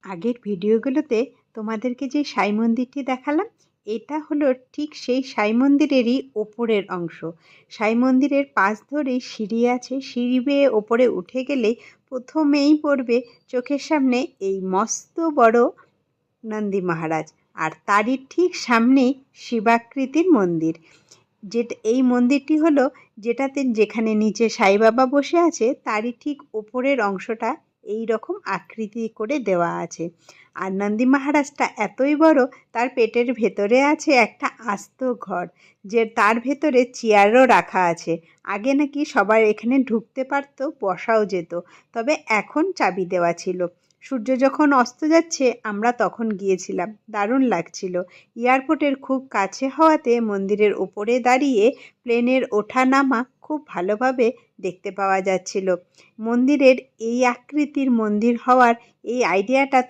আগের ভিডিওগুলোতে তোমাদেরকে যে সাই মন্দিরটি দেখালাম, এটা হলো ঠিক সেই সাই মন্দিরেরই ওপরের অংশ। সাই মন্দিরের পাশ ধরেই সিঁড়ি আছে, সিঁড়ি বেয়ে ওপরে উঠে গেলেই প্রথমেই পড়বে চোখের সামনে এই মস্ত বড় নন্দী মহারাজ, আর তারই ঠিক সামনেই শিবাকৃতির মন্দির। এই মন্দিরটি হলো যেখানে নিচে সাই বাবা বসে আছে, তারই ঠিক ওপরের অংশটা এই রকম আকৃতি করে দেওয়া আছে। আর নন্দী মহারাজটা এতই বড়, তার পেটের ভেতরে আছে একটা আস্ত ঘর, যে তার ভেতরে চেয়ারও রাখা আছে। আগে নাকি সবার এখানে ঢুকতে পারতো, বসাও যেত, তবে এখন চাবি দেওয়া ছিল। সূর্য যখন অস্ত যাচ্ছে আমরা তখন গিয়েছিলাম, দারুণ লাগছিল। এয়ারপোর্টের খুব কাছে হওয়াতে মন্দিরের ওপরে দাঁড়িয়ে প্লেনের ওঠা নামা খুব ভালোভাবে দেখতে পাওয়া যাচ্ছিল। মন্দিরের এই আকৃতির মন্দির হওয়ার এই আইডিয়াটা